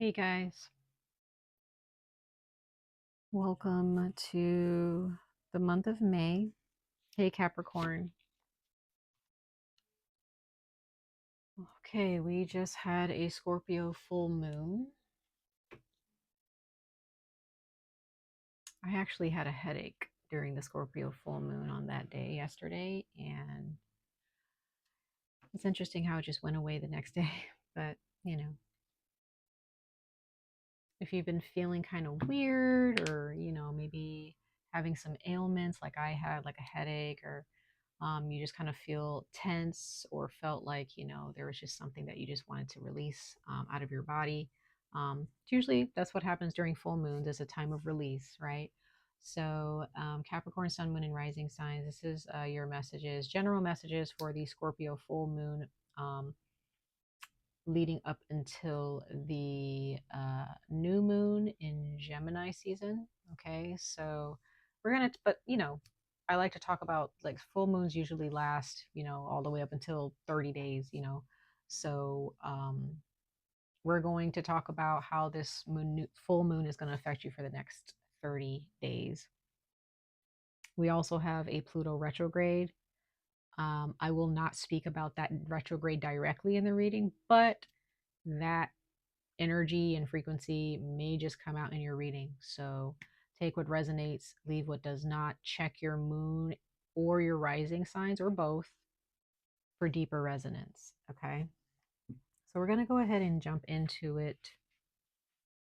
Hey guys, welcome to the month of May. Hey Capricorn. Okay, we just had a Scorpio full moon. I actually had a headache during the Scorpio full moon on that day yesterday, and it's interesting how it just went away the next day. But, you know, if you've been feeling kind of weird or, maybe having some ailments like I had, like a headache, or you just kind of feel tense or felt like there was just something that you just wanted to release out of your body. Usually that's what happens during full moons, is a time of release, right? So Capricorn, sun, moon, and rising signs, this is your messages, general messages for the Scorpio full moon, um, leading up until the new moon in Gemini season. Okay, so we're gonna, but I like to talk about, like, full moons usually last, all the way up until 30 days, So we're going to talk about how this full moon is going to affect you for the next 30 days. We also have a Pluto retrograde. I will not speak about that retrograde directly in the reading, but that energy and frequency may just come out in your reading. So take what resonates, leave what does not. Check your moon or your rising signs, or both, for deeper resonance. Okay. So we're going to go ahead and jump into it.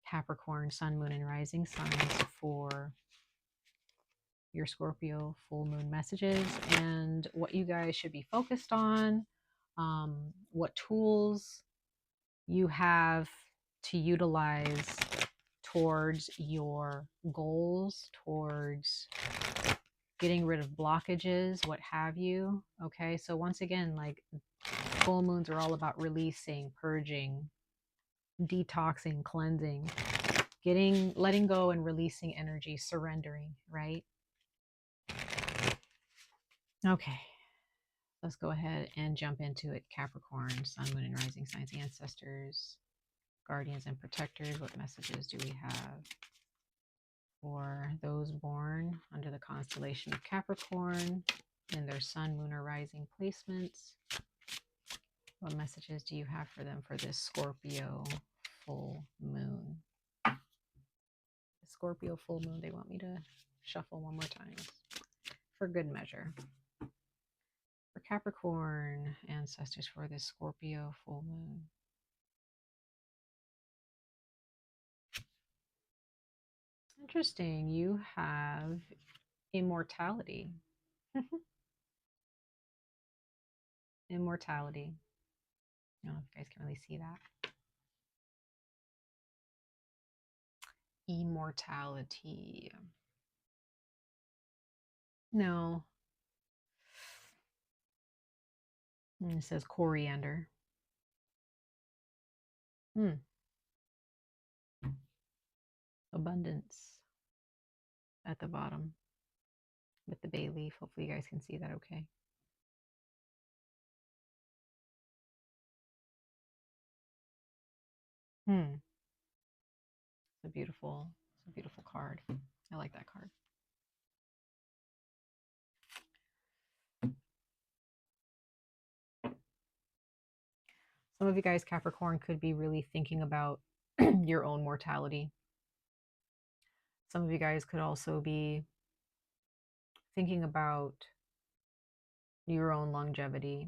Capricorn, sun, moon, and rising signs for your Scorpio full moon messages, and what you guys should be focused on, what tools you have to utilize towards your goals, towards getting rid of blockages, what have you. Okay, so once again, like, full moons are all about releasing, purging, detoxing, cleansing, letting go and releasing energy, surrendering, right? Okay, let's go ahead and jump into it. Capricorn, sun, moon, and rising signs, ancestors, guardians, and protectors. What messages do we have for those born under the constellation of Capricorn in their sun, moon, or rising placements? What messages do you have for them for this Scorpio full moon? The Scorpio full moon, they want me to shuffle one more time for good measure. For Capricorn ancestors for this Scorpio full moon. Interesting. You have immortality. Immortality. I don't know if you guys can really see that. Immortality. No. And it says coriander. Abundance at the bottom with the bay leaf. Hopefully you guys can see that okay. It's a beautiful card. I like that card. Some of you guys, Capricorn, could be really thinking about your own mortality. Some of you guys could also be thinking about your own longevity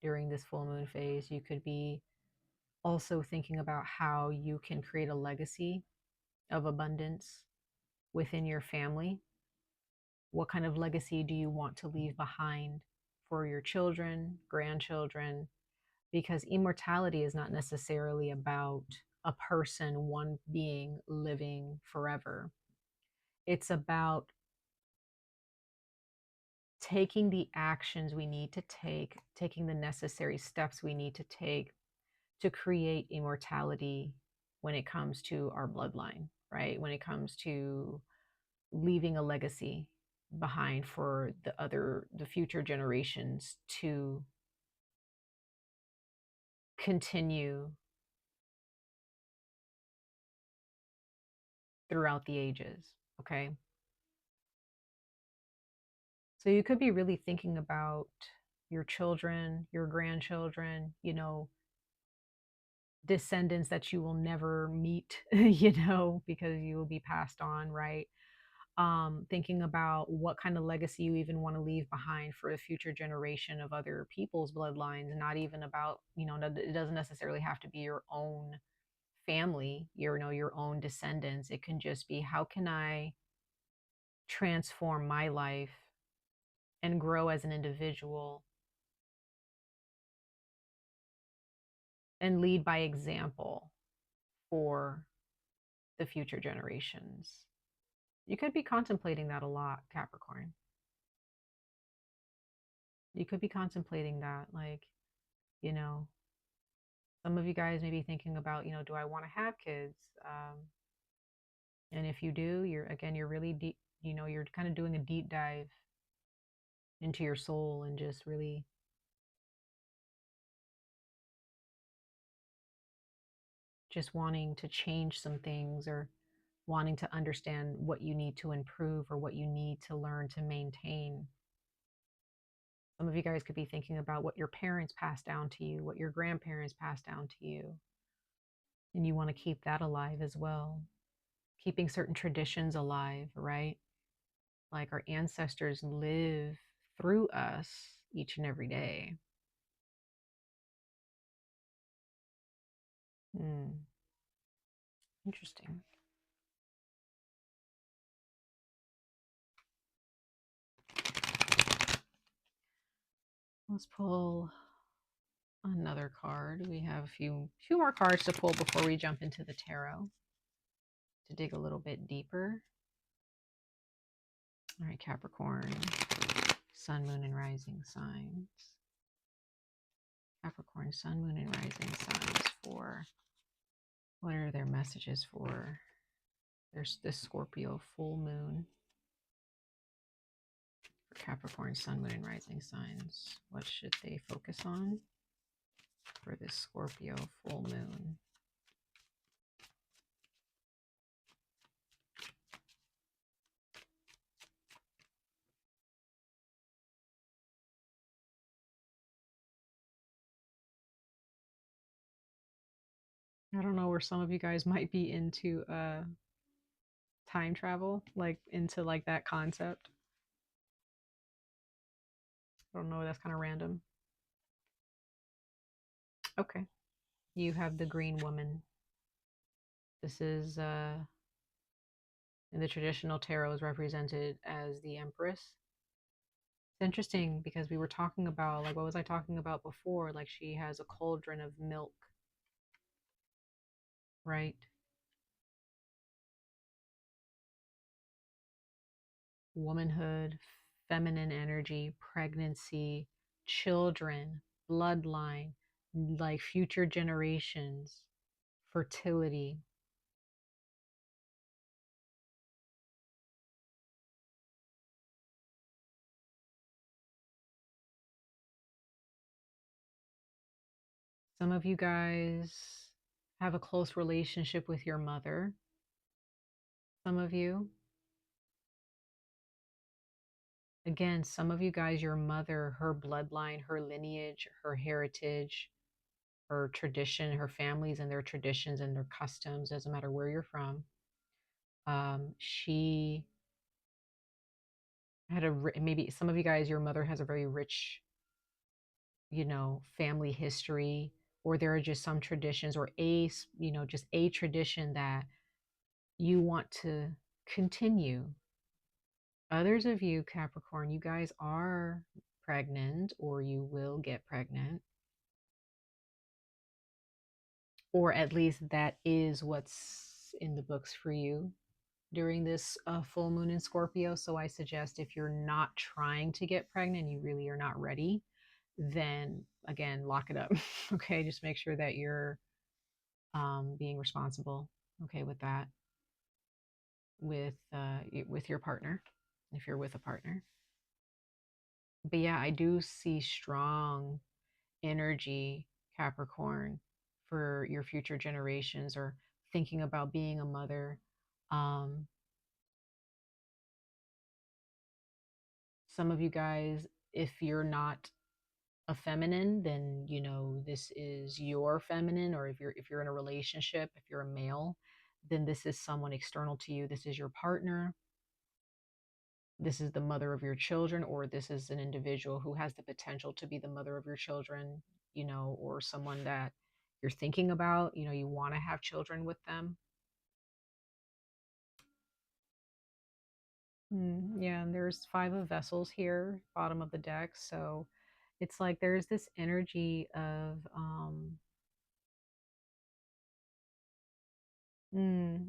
during this full moon phase. You could be also thinking about how you can create a legacy of abundance within your family. What kind of legacy do you want to leave behind for your children, grandchildren? Because immortality is not necessarily about a person, one being living forever. It's about taking the actions we need to take, taking the necessary steps we need to take to create immortality when it comes to our bloodline, right? When it comes to leaving a legacy behind for the future generations to continue throughout the ages. Okay. So you could be really thinking about your children, your grandchildren, descendants that you will never meet, because you will be passed on, right? Thinking about what kind of legacy you even want to leave behind for a future generation of other people's bloodlines, not even about, it doesn't necessarily have to be your own family, your own descendants. It can just be, how can I transform my life and grow as an individual and lead by example for the future generations. You could be contemplating that a lot, Capricorn. You could be contemplating that, like, you know, some of you guys may be thinking about, do I want to have kids? And if you do, you're really deep, you're kind of doing a deep dive into your soul and just really just wanting to change some things, or wanting to understand what you need to improve or what you need to learn to maintain. Some of you guys could be thinking about what your parents passed down to you, what your grandparents passed down to you, and you want to keep that alive as well. Keeping certain traditions alive, right? Like, our ancestors live through us each and every day. Hmm. Interesting. Let's pull another card. We have a few more cards to pull before we jump into the tarot to dig a little bit deeper. All right, Capricorn, Sun, Moon, and Rising signs. Capricorn, Sun, Moon, and Rising signs for, what are their messages for? There's this Scorpio full moon. For Capricorn, Sun, Moon, and Rising signs, what should they focus on for this Scorpio full moon? I don't know, where some of you guys might be into time travel, like into like that concept. I don't know, that's kind of random. Okay. You have the green woman. This is in the traditional tarot is represented as the Empress. It's interesting because we were talking about, like, what was I talking about before? Like, she has a cauldron of milk, right? Womanhood, feminine energy, pregnancy, children, bloodline, like future generations, fertility. Some of you guys have a close relationship with your mother. Some of you, again, some of you guys, your mother, her bloodline, her lineage, her heritage, her tradition, her families and their traditions and their customs, doesn't matter where you're from. She had maybe some of you guys, your mother has a very rich, family history, or there are just some traditions, or just a tradition that you want to continue. Others of you, Capricorn, you guys are pregnant, or you will get pregnant, or at least that is what's in the books for you during this full moon in Scorpio. So I suggest, if you're not trying to get pregnant, you really are not ready, then again, lock it up. Okay, just make sure that you're being responsible. Okay, with that, with your partner, if you're with a partner. But yeah, I do see strong energy, Capricorn, for your future generations, or thinking about being a mother. Um, some of you guys, if you're not a feminine, then you know this is your feminine, or if you're in a relationship, if you're a male, then this is someone external to you. This is your partner, this is the mother of your children, or this is an individual who has the potential to be the mother of your children, you know, or someone that you're thinking about, you know, you want to have children with them. Yeah, and there's five of vessels here, bottom of the deck. So it's like there's this energy of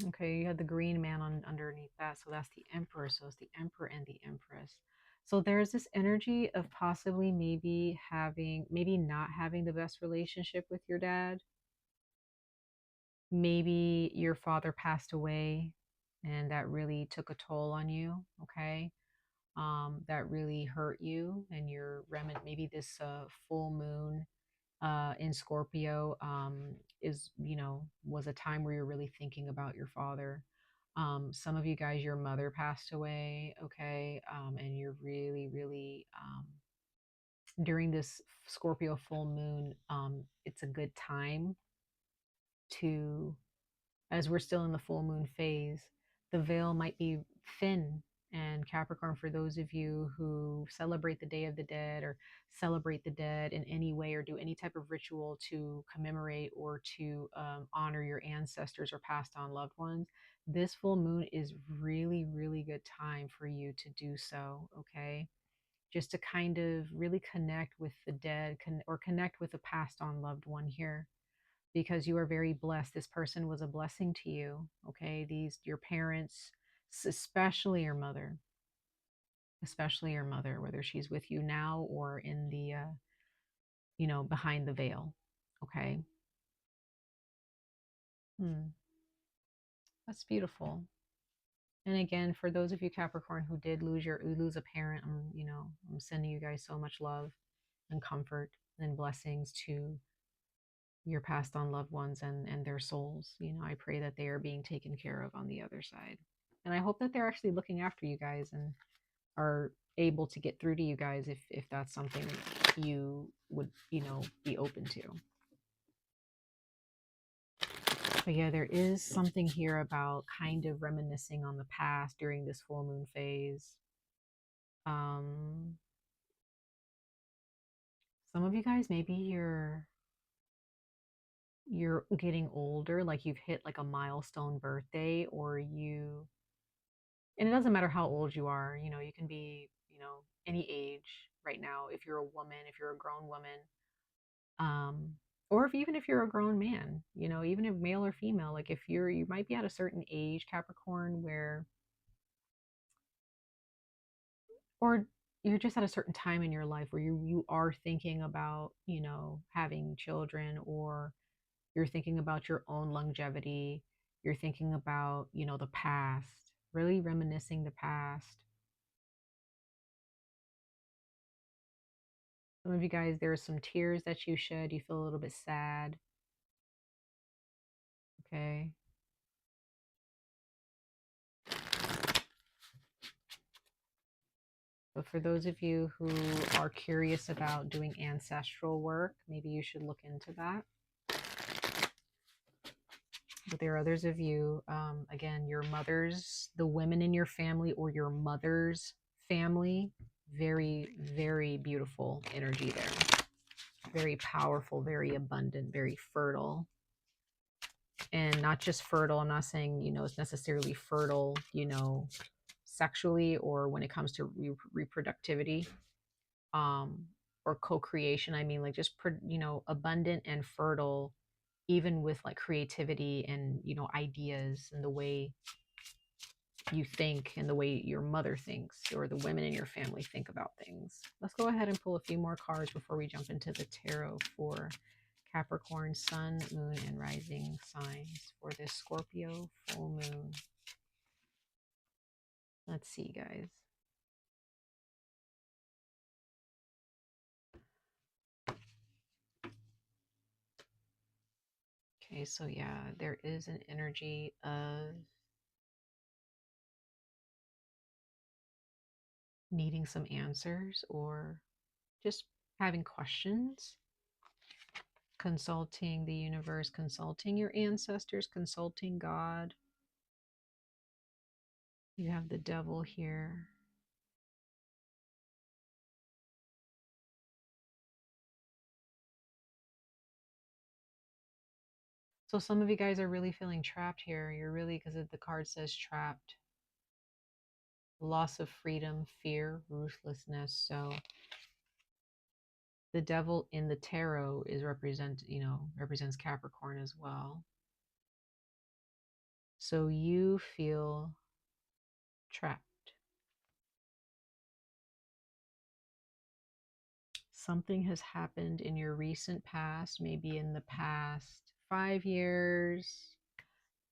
okay, you had the green man on underneath that, so that's the emperor. So it's the emperor and the empress. So there's this energy of possibly maybe having, maybe not having the best relationship with your dad. Maybe your father passed away and that really took a toll on you, okay? That really hurt you, and you're maybe this full moon in Scorpio is, you know, was a time where you're really thinking about your father. Some of you guys, your mother passed away, okay? And you're really, really, during this Scorpio full moon, it's a good time to, as we're still in the full moon phase, the veil might be thin. And Capricorn, for those of you who celebrate the Day of the Dead or celebrate the dead in any way or do any type of ritual to commemorate or to honor your ancestors or passed on loved ones, this full moon is really, really good time for you to do so, okay? Just to kind of really connect with the dead or connect with a passed on loved one here, because you are very blessed. This person was a blessing to you. Okay. These, your parents, especially your mother, whether she's with you now or in the, you know, behind the veil. Okay. Hmm. That's beautiful. And again, for those of you Capricorn who did lose a parent, you know, I'm sending you guys so much love and comfort and blessings to your passed on loved ones and their souls. You know, I pray that they are being taken care of on the other side. And I hope that they're actually looking after you guys and are able to get through to you guys if that's something you would, you know, be open to. But yeah, there is something here about kind of reminiscing on the past during this full moon phase. Um, some of you guys, maybe you're getting older, like you've hit like a milestone birthday, or you, and it doesn't matter how old you are, you know, you can be, you know, any age right now. If you're a woman, if you're a grown woman, um, or if even if you're a grown man, you know, even if male or female, like if you're, you might be at a certain age, Capricorn, where, or you're just at a certain time in your life where you are thinking about, you know, having children, or you're thinking about your own longevity, you're thinking about, you know, the past, really reminiscing the past. Some of you guys, there are some tears that you shed. You feel a little bit sad. Okay. But for those of you who are curious about doing ancestral work, maybe you should look into that. But there are others of you, again, your mother's, the women in your family or your mother's family, very, very beautiful energy there. Very powerful, very abundant, very fertile. And not just fertile, I'm not saying, you know, it's necessarily fertile, you know, sexually or when it comes to reproductivity, um, or co-creation. I mean, like just, you know, abundant and fertile, even with like creativity and, you know, ideas and the way you think and the way your mother thinks or the women in your family think about things. Let's go ahead and pull a few more cards before we jump into the tarot for Capricorn, Sun, Moon, and Rising signs for this Scorpio full moon. Let's see, guys. Okay, so yeah, there is an energy of needing some answers or just having questions, consulting the universe, consulting your ancestors, consulting God. You have the devil here. So some of you guys are really feeling trapped here. You're really, because the card says trapped, loss of freedom, fear, ruthlessness. So the devil in the tarot is represents Capricorn as well. So you feel trapped. Something has happened in your recent past, maybe in the past 5 years,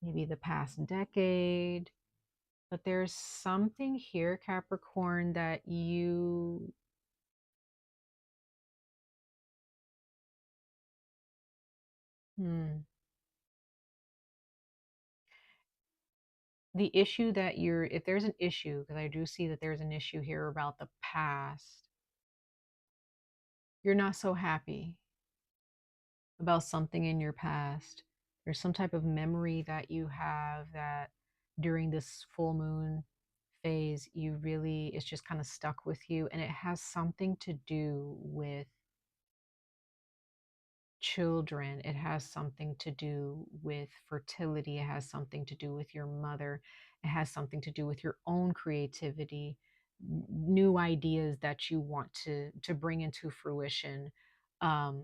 maybe the past decade. But there's something here, Capricorn, that you hmm, the issue that you're, if there's an issue, because I do see that there's an issue here about the past, you're not so happy about something in your past. There's some type of memory that you have that during this full moon phase, you really, it's just kind of stuck with you. And it has something to do with children. It has something to do with fertility. It has something to do with your mother. It has something to do with your own creativity, new ideas that you want to bring into fruition. Um,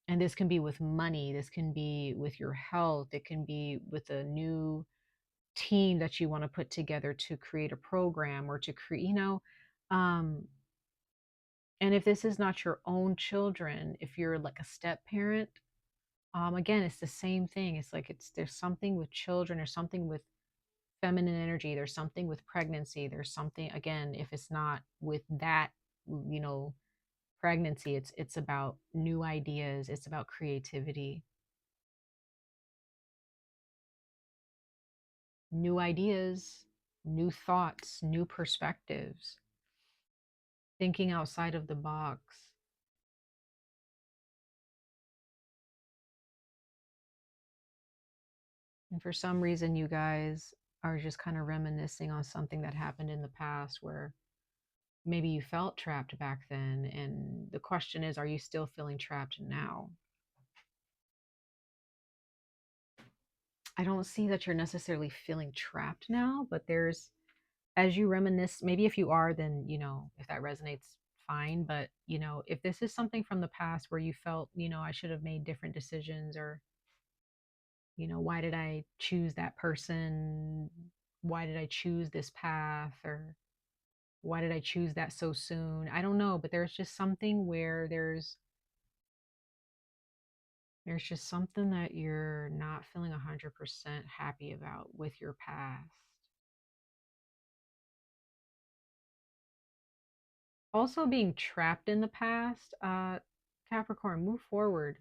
and this can be with money, this can be with your health, it can be with a new team that you want to put together to create a program or to create, um, and if this is not your own children, if you're like a step parent, again, it's the same thing. It's like there's something with children or something with feminine energy, there's something with pregnancy, there's something, again, if it's not with that, you know, pregnancy, it's about new ideas, it's about creativity, new ideas, new thoughts, new perspectives, thinking outside of the box. And for some reason, you guys are just kind of reminiscing on something that happened in the past where maybe you felt trapped back then. And the question is, are you still feeling trapped now? I don't see that you're necessarily feeling trapped now, but there's, as you reminisce, maybe if you are, then, if that resonates, fine. But, if this is something from the past where you felt, I should have made different decisions, or, why did I choose that person? Why did I choose this path? Or why did I choose that so soon? I don't know, but there's just something where there's just something that you're not feeling 100% happy about with your past. Also, being trapped in the past, Capricorn, move forward.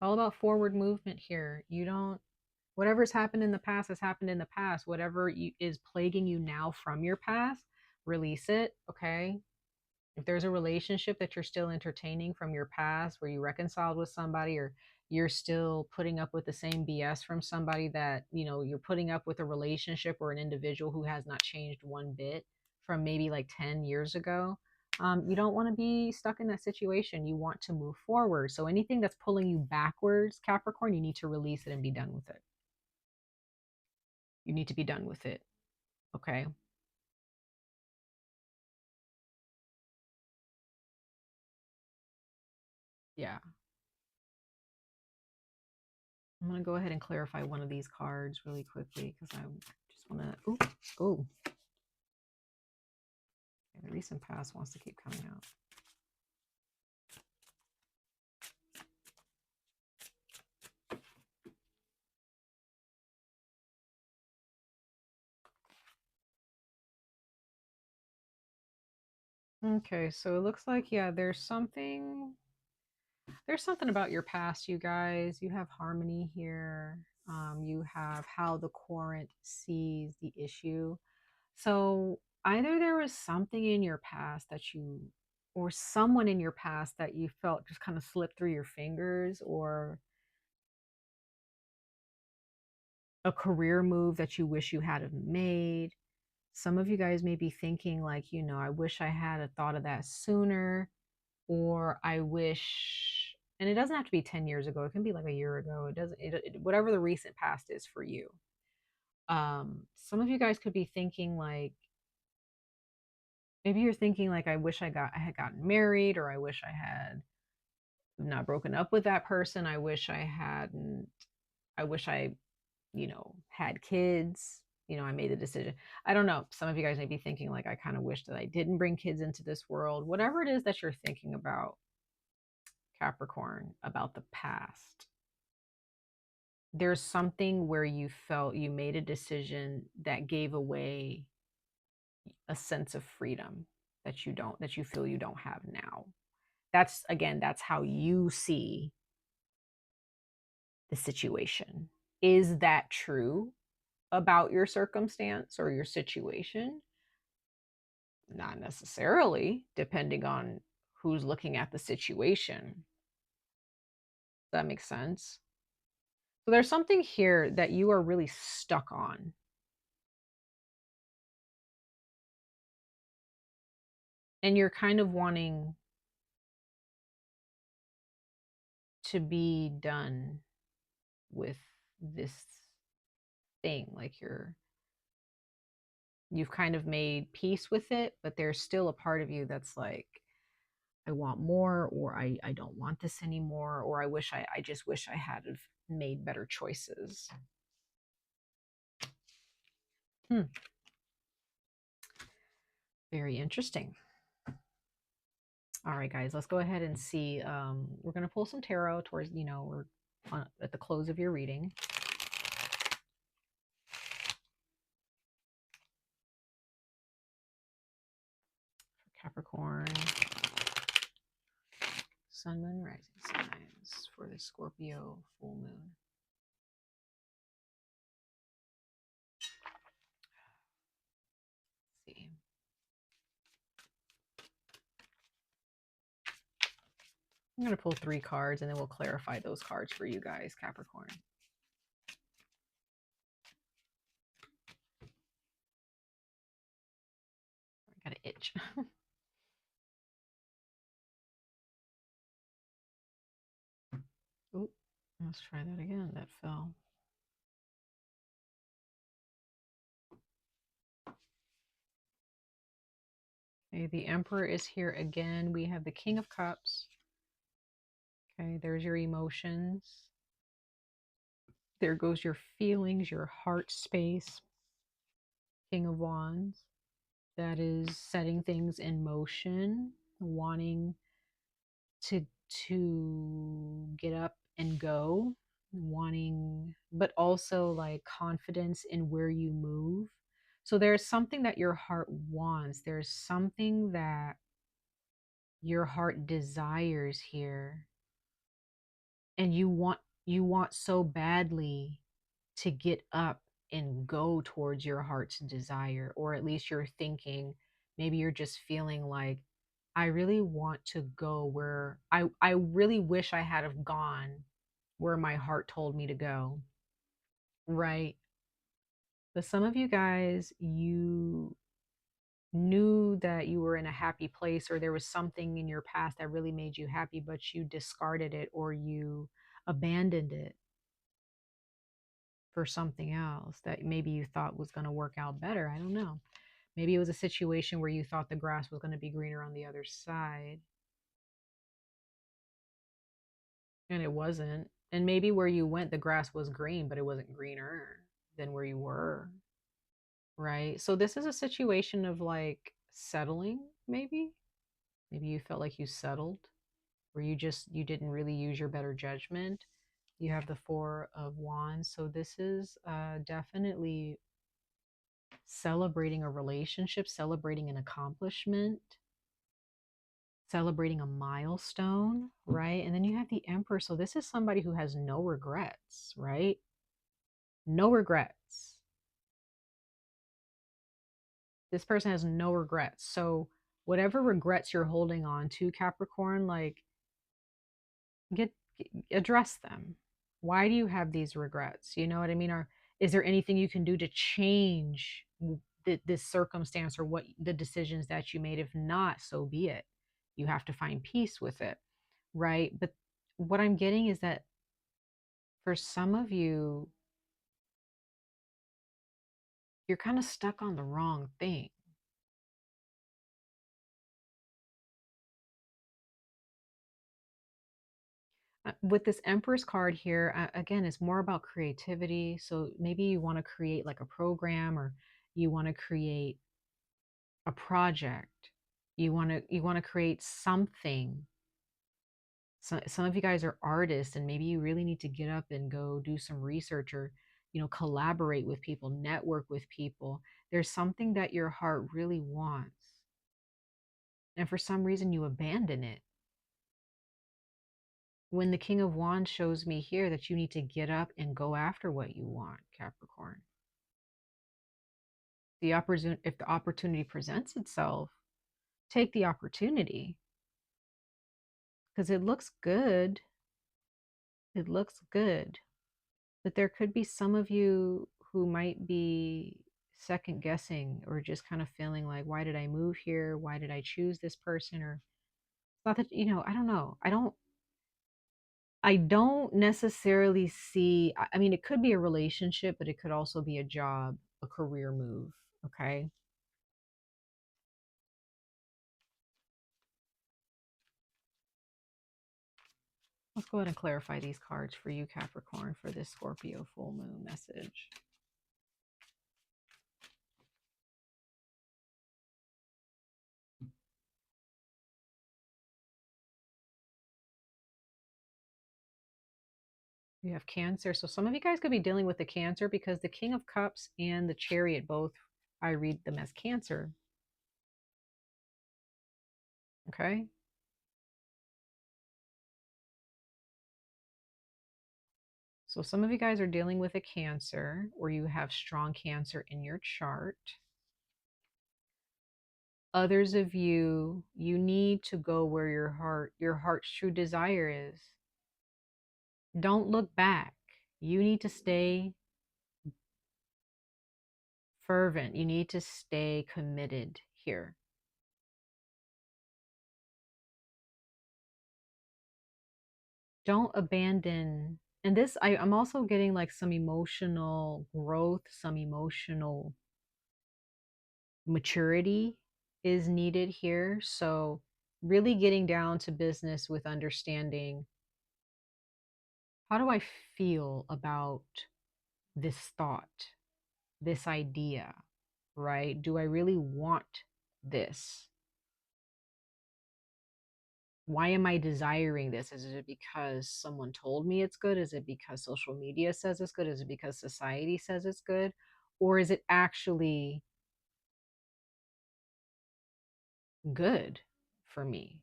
All about forward movement here. You don't, whatever's happened in the past has happened in the past. Whatever is plaguing you now from your past, release it, okay? If there's a relationship that you're still entertaining from your past where you reconciled with somebody, or you're still putting up with the same BS from somebody, that, you're putting up with a relationship or an individual who has not changed one bit from maybe like 10 years ago, you don't want to be stuck in that situation. You want to move forward. So anything that's pulling you backwards, Capricorn, you need to release it and be done with it. You need to be done with it. Okay. Yeah. I'm going to go ahead and clarify one of these cards really quickly because I just want to. Oh, the recent past wants to keep coming out. Okay, so it looks like, yeah, there's something about your past, you guys. You have harmony here. You have how the current sees the issue. So either there was something in your past that you, or someone in your past that you felt just kind of slipped through your fingers, or a career move that you wish you had have made. Some of you guys may be thinking like, I wish I had a thought of that sooner, or I wish, and it doesn't have to be 10 years ago. It can be like a year ago. It doesn't, whatever the recent past is for you. Some of you guys could be thinking like, maybe you're thinking like, I had gotten married, or I wish I had not broken up with that person. I wish I hadn't, I wish I, had kids. I made the decision. I don't know. Some of you guys may be thinking like, I kind of wish that I didn't bring kids into this world. Whatever it is that you're thinking about, Capricorn, about the past, there's something where you felt you made a decision that gave away a sense of freedom that you feel you don't have now. That's, again, that's how you see the situation. Is that true about your circumstance or your situation? Not necessarily, depending on who's looking at the situation. Does that make sense? So there's something here that you are really stuck on. And you're kind of wanting to be done with this thing. Like you've kind of made peace with it, but there's still a part of you that's like, I want more, or I don't want this anymore, or I just wish I had have made better choices. Very interesting. All right, guys, let's go ahead and see. We're going to pull some tarot towards, we're at the close of your reading. Capricorn, Sun, Moon, Rising signs for the Scorpio full moon. Let's see. I'm going to pull 3 cards and then we'll clarify those cards for you guys, Capricorn. I got an itch. Ooh, let's try that again. That fell. Okay, the Emperor is here again. We have the King of Cups. Okay, there's your emotions. There goes your feelings, your heart space. King of Wands. That is setting things in motion, wanting to get up and go, wanting, but also like confidence in where you move. So there's something that your heart wants. There's something that your heart desires here, and you want so badly to get up and go towards your heart's desire, or at least you're thinking, maybe you're just feeling like, I really want to go where I really wish I had have gone where my heart told me to go, right? But some of you guys, you knew that you were in a happy place, or there was something in your past that really made you happy, but you discarded it or you abandoned it for something else that maybe you thought was going to work out better. I don't know. Maybe it was a situation where you thought the grass was going to be greener on the other side, and it wasn't. And maybe where you went, the grass was green, but it wasn't greener than where you were, right? So this is a situation of like settling, maybe. Maybe you felt like you settled, where you didn't really use your better judgment. You have the Four of Wands. So this is definitely celebrating a relationship, celebrating an accomplishment, celebrating a milestone, right? And then you have the Emperor. So this is somebody who has no regrets, right? No regrets. This person has no regrets. So whatever regrets you're holding on to, Capricorn, like get address them. Why do you have these regrets? You know what I mean? Or is there anything you can do to change this circumstance or what the decisions that you made? If not, so be it. You have to find peace with it, right? But what I'm getting is that for some of you, you're kind of stuck on the wrong thing. With this Empress card here, again, it's more about creativity. So maybe you want to create like a program, or you want to create a project. You want to create something. So some of you guys are artists, and maybe you really need to get up and go do some research, or collaborate with people, network with people. There's something that your heart really wants, and for some reason you abandon it. When the King of Wands shows me here that you need to get up and go after what you want, Capricorn. If the opportunity presents itself, take the opportunity, because it looks good. It looks good. But there could be some of you who might be second guessing, or just kind of feeling like, why did I move here? Why did I choose this person? Or it's not that, I don't know. I don't necessarily see, I mean, it could be a relationship, but it could also be a job, a career move. Okay. Let's go ahead and clarify these cards for you, Capricorn, for this Scorpio full moon message. You have Cancer. So some of you guys could be dealing with the Cancer, because the King of Cups and the Chariot, both, I read them as Cancer. Okay. So some of you guys are dealing with a Cancer, or you have strong Cancer in your chart. Others of you, you need to go where your heart's true desire is. Don't look back. You need to stay fervent. You need to stay committed here. Don't abandon. And this, I'm also getting like some emotional growth, some emotional maturity is needed here. So really getting down to business with understanding, how do I feel about this thought, this idea, right? Do I really want this? Why am I desiring this? Is it because someone told me it's good? Is it because social media says it's good? Is it because society says it's good? Or is it actually good for me?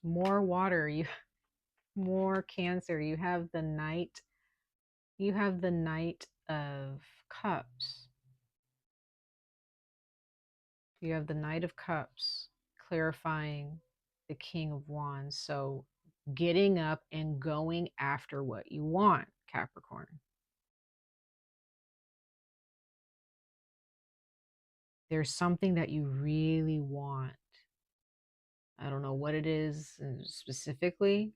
More water, you more Cancer. You have the Knight of Cups. You have the Knight of Cups clarifying the King of Wands. So getting up and going after what you want, Capricorn. There's something that you really want. I don't know what it is specifically,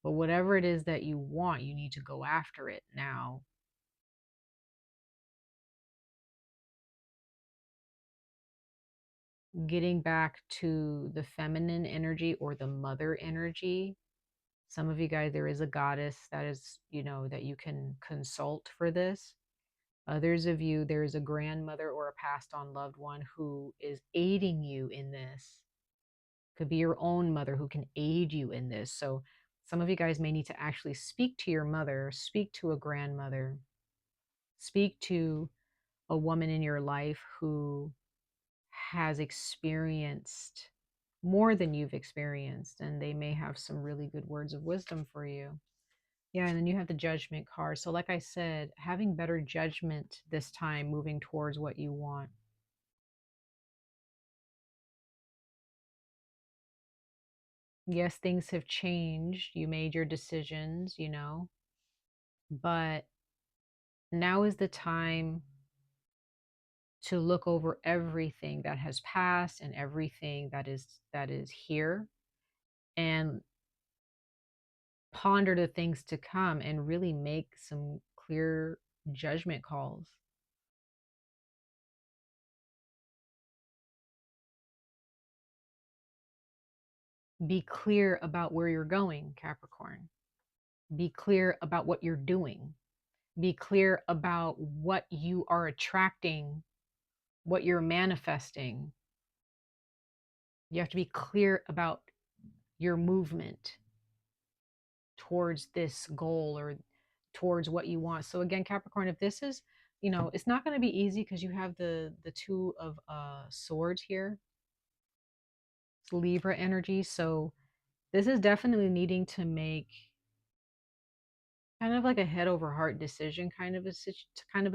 but whatever it is that you want, you need to go after it now. Getting back to the feminine energy or the mother energy. Some of you guys, there is a goddess that is, that you can consult for this. Others of you, there is a grandmother or a passed on loved one who is aiding you in this. Could be your own mother who can aid you in this. So some of you guys may need to actually speak to your mother, speak to a grandmother, speak to a woman in your life who has experienced more than you've experienced, and they may have some really good words of wisdom for you. Yeah, and then you have the Judgment card. So like I said, having better judgment this time, moving towards what you want. Yes, things have changed. You made your decisions, you know, but now is the time to look over everything that has passed and everything that is here, and ponder the things to come and really make some clear judgment calls. Be clear about where you're going, Capricorn. Be clear about what you're doing. Be clear about what you are attracting, what you're manifesting. You have to be clear about your movement towards this goal or towards what you want. So again, Capricorn, if this is, it's not going to be easy because you have the two of swords here. It's Libra energy. So this is definitely needing to make kind of like a head over heart decision kind of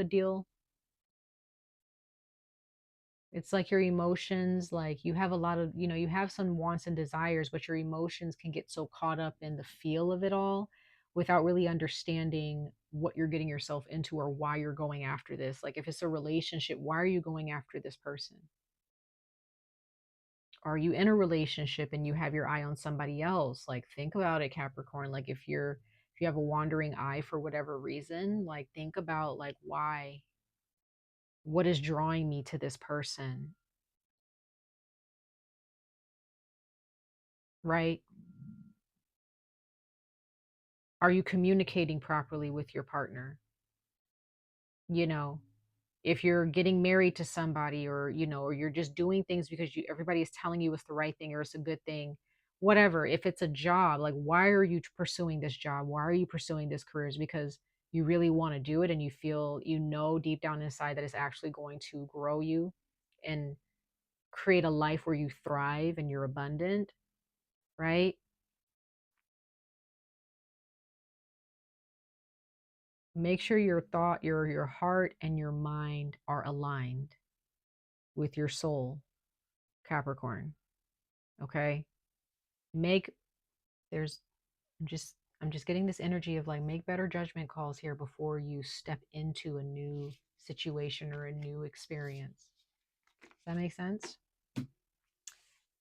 a deal. It's like your emotions, like you have a lot of, you have some wants and desires, but your emotions can get so caught up in the feel of it all without really understanding what you're getting yourself into or why you're going after this. Like if it's a relationship, why are you going after this person? Are you in a relationship and you have your eye on somebody else? Like think about it, Capricorn. Like if you have a wandering eye for whatever reason, like think about like why, what is drawing me to this person, right? Are you communicating properly with your partner? You know, if you're getting married to somebody or, or you're just doing things because everybody is telling you it's the right thing or it's a good thing, whatever. If it's a job, like why are you pursuing this job? Why are you pursuing this career? Is because you really want to do it and you feel, deep down inside that it's actually going to grow you and create a life where you thrive and you're abundant, right? Make sure your thought, your heart and your mind are aligned with your soul, Capricorn. Okay? Make there's I'm just getting this energy of like make better judgment calls here before you step into a new situation or a new experience. Does that make sense?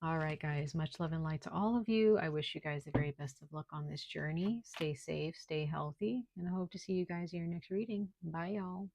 All right, guys. Much love and light to all of you. I wish you guys the very best of luck on this journey. Stay safe, stay healthy, and I hope to see you guys in your next reading. Bye, y'all.